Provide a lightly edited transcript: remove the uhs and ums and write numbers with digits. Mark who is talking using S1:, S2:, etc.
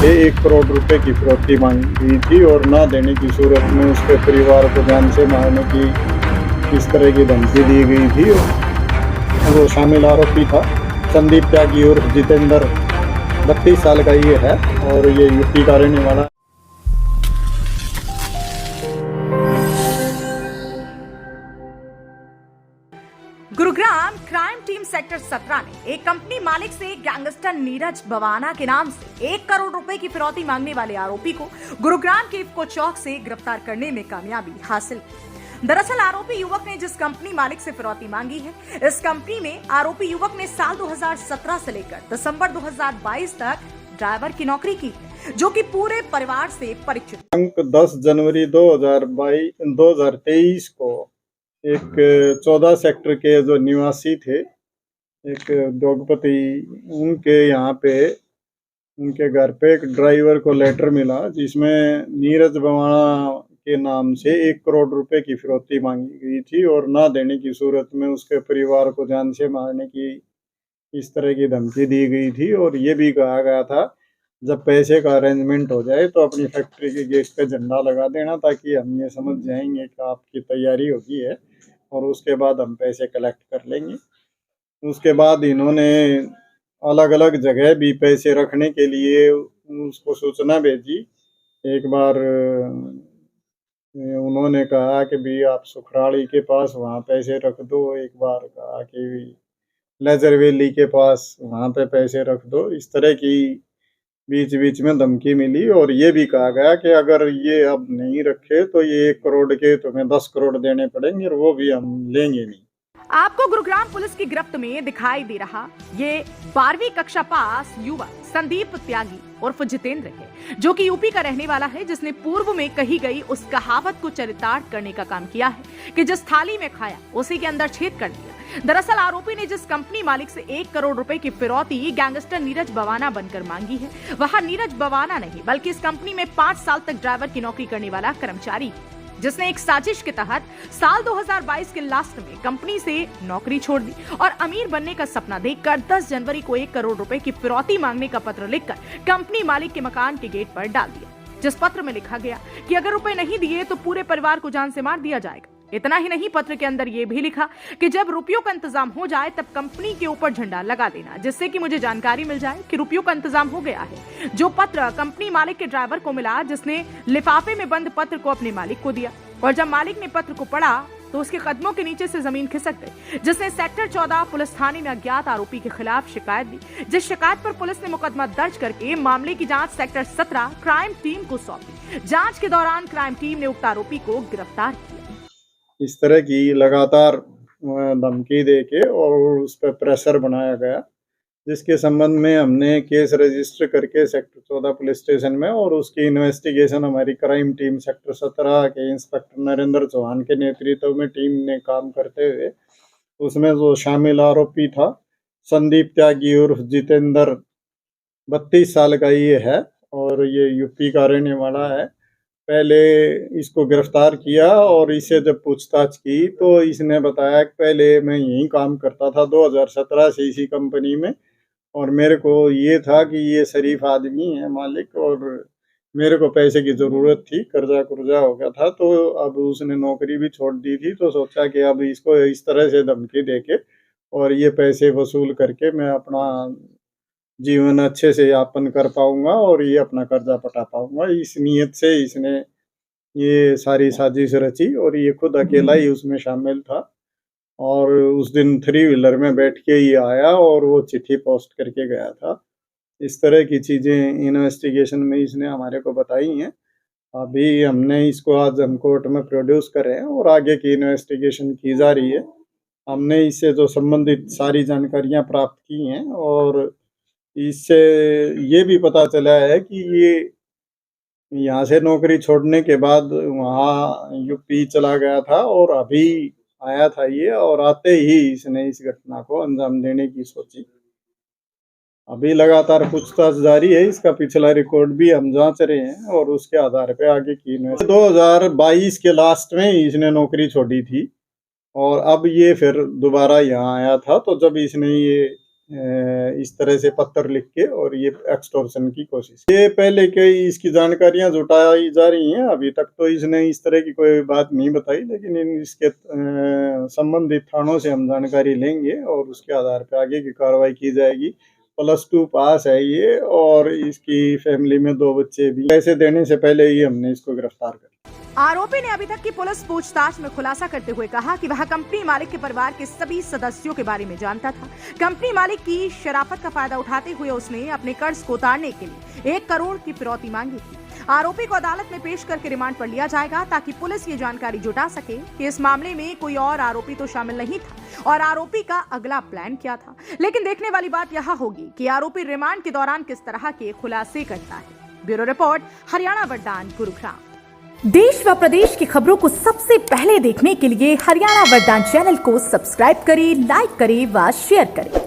S1: से 1 करोड़ रुपए की फिरौती मांगी थी और ना देने की सूरत में उसके परिवार को जान से मारने की इस तरह की धमकी दी गई थी। वो शामिल आरोपी था संदीप त्यागी उर्फ जितेंद्र, 32 साल का ये है और ये यूपी का रहने वाला।
S2: गुरुग्राम क्राइम टीम सेक्टर 17 ने एक कंपनी मालिक से गैंगस्टर नीरज बवाना के नाम से 1 करोड़ रुपए की फिरौती मांगने वाले आरोपी को गुरुग्राम के इफ्को चौक से गिरफ्तार करने में कामयाबी हासिल की। दरअसल आरोपी युवक ने जिस कंपनी मालिक से फिरौती मांगी है, इस कंपनी में आरोपी युवक ने साल 2017 से लेकर दिसंबर 2022 तक ड्राइवर की नौकरी की, जो कि पूरे परिवार से परिचित।
S1: 10 जनवरी 2023 को एक 14 सेक्टर के जो निवासी थे, एक उद्योगपति, उनके यहाँ पे उनके घर पे एक ड्राइवर को लेटर मिला जिसमें नीरज बवाना के नाम से 1 करोड़ रुपए की फिरौती मांगी गई थी और ना देने की सूरत में उसके परिवार को जान से मारने की इस तरह की धमकी दी गई थी। और ये भी कहा गया था जब पैसे का अरेंजमेंट हो जाए तो अपनी फैक्ट्री के गेट पे झंडा लगा देना, ताकि हम ये समझ जाएंगे कि आपकी तैयारी होगी है और उसके बाद हम पैसे कलेक्ट कर लेंगे। उसके बाद इन्होंने अलग अलग जगह भी पैसे रखने के लिए उसको सूचना भेजी। एक बार उन्होंने कहा कि भी आप सुखराड़ी के पास वहाँ पैसे रख दो, एक बार कहा कि लेजर वैली के पास वहाँ पे पैसे रख दो। इस तरह की बीच बीच में धमकी मिली और ये भी कहा गया कि अगर ये अब नहीं रखे तो ये 1 करोड़ के तुम्हें 10 करोड़ देने पड़ेंगे और वो भी हम लेंगे नहीं।
S2: आपको गुरुग्राम पुलिस की गिरफ्त में दिखाई दे रहा ये 12वीं कक्षा पास युवक संदीप त्यागी उर्फ जितेंद्र है, जो कि यूपी का रहने वाला है, जिसने पूर्व में कही गई उस कहावत को चरितार्थ करने का काम किया है कि जिस थाली में खाया उसी के अंदर छेद कर दिया। दरअसल आरोपी ने जिस कंपनी मालिक से 1 करोड़ रुपए की फिरौती गैंगस्टर नीरज बवाना बनकर मांगी है, वह नीरज बवाना नहीं बल्कि इस कंपनी में 5 साल तक ड्राइवर की नौकरी करने वाला कर्मचारी है, जिसने एक साजिश के तहत साल 2022 के लास्ट में कंपनी से नौकरी छोड़ दी और अमीर बनने का सपना देखकर 10 जनवरी को 1 करोड़ रुपए की फिरौती मांगने का पत्र लिखकर कंपनी मालिक के मकान के गेट पर डाल दिया, जिस पत्र में लिखा गया कि अगर रुपए नहीं दिए तो पूरे परिवार को जान से मार दिया जाएगा। इतना ही नहीं, पत्र के अंदर यह भी लिखा कि जब रुपयों का इंतजाम हो जाए तब कंपनी के ऊपर झंडा लगा देना, जिससे कि मुझे जानकारी मिल जाए कि रुपयों का इंतजाम हो गया है। जो पत्र कंपनी मालिक के ड्राइवर को मिला, जिसने लिफाफे में बंद पत्र को अपने मालिक को दिया और जब मालिक ने पत्र को पढ़ा तो उसके कदमों के नीचे से जमीन खिसक गई, जिसने सेक्टर 14 पुलिस थाने में अज्ञात आरोपी के खिलाफ शिकायत दी, जिस शिकायत पर पुलिस ने मुकदमा दर्ज करके मामले की जांच सेक्टर 17 क्राइम टीम को सौंपी। जांच के दौरान क्राइम टीम ने उक्त आरोपी को गिरफ्तार किया।
S1: इस तरह की लगातार धमकी देके और उस पर प्रेशर बनाया गया, जिसके संबंध में हमने केस रजिस्टर करके सेक्टर 14 पुलिस स्टेशन में और उसकी इन्वेस्टिगेशन हमारी क्राइम टीम सेक्टर 17 के इंस्पेक्टर नरेंद्र चौहान के नेतृत्व में टीम ने काम करते हुए उसमें जो शामिल आरोपी था संदीप त्यागी उर्फ जितेंद्र, 32 साल का ये है और ये यूपी का रहने वाला है। पहले इसको गिरफ्तार किया और इसे जब पूछताछ की तो इसने बताया कि पहले मैं यहीं काम करता था 2017 से इसी कंपनी में और मेरे को ये था कि ये शरीफ आदमी है मालिक और मेरे को पैसे की ज़रूरत थी, कर्जा हो गया था, तो अब उसने नौकरी भी छोड़ दी थी, तो सोचा कि अब इसको इस तरह से धमकी देके और ये पैसे वसूल करके मैं अपना जीवन अच्छे से यापन कर पाऊंगा और ये अपना कर्जा पटा पाऊंगा। इस नीयत से इसने ये सारी साजिश रची और ये खुद अकेला ही उसमें शामिल था और उस दिन 3 व्हीलर में बैठ के ही आया और वो चिट्ठी पोस्ट करके गया था। इस तरह की चीज़ें इन्वेस्टिगेशन में इसने हमारे को बताई हैं। अभी हमने इसको आज हम कोर्ट में प्रोड्यूस करे हैं और आगे की इन्वेस्टिगेशन की जा रही है। हमने इससे जो संबंधित सारी जानकारियां प्राप्त की हैं और इससे ये भी पता चला है कि ये यहाँ से नौकरी छोड़ने के बाद वहाँ यूपी चला गया था और अभी आया था ये और आते ही इसने इस घटना को अंजाम देने की सोची। अभी लगातार पूछताछ जारी है, इसका पिछला रिकॉर्ड भी हम जांच रहे हैं और उसके आधार पे आगे की 2022 के लास्ट में इसने नौकरी छोड़ी थी और अब ये फिर दोबारा यहाँ आया था। तो जब इसने ये इस तरह से पत्र लिख के और ये एक्सटॉर्शन की कोशिश। ये पहले कई इसकी जानकारियां जुटाई जा रही हैं, अभी तक तो इसने इस तरह की कोई बात नहीं बताई, लेकिन इसके संबंधित थानों से हम जानकारी लेंगे और उसके आधार पर आगे की कार्रवाई की जाएगी। +2 पास है ये और इसकी फैमिली में 2 बच्चे भी। पैसे देने से पहले ही हमने इसको गिरफ्तार कर।
S2: आरोपी ने अभी तक की पुलिस पूछताछ में खुलासा करते हुए कहा कि वह कंपनी मालिक के परिवार के सभी सदस्यों के बारे में जानता था। कंपनी मालिक की शराफत का फायदा उठाते हुए उसने अपने कर्ज को उतारने के लिए 1 करोड़ की फिरौती मांगी थी। आरोपी को अदालत में पेश करके रिमांड पर लिया जाएगा ताकि पुलिस ये जानकारी जुटा सके कि इस मामले में कोई और आरोपी तो शामिल नहीं था और आरोपी का अगला प्लान क्या था। लेकिन देखने वाली बात यह होगी कि आरोपी रिमांड के दौरान किस तरह के खुलासे करता है। ब्यूरो रिपोर्ट, हरियाणा वरदान, गुरुग्राम। देश व प्रदेश की खबरों को सबसे पहले देखने के लिए हरियाणा वरदान चैनल को सब्सक्राइब करें, लाइक करें व शेयर करें।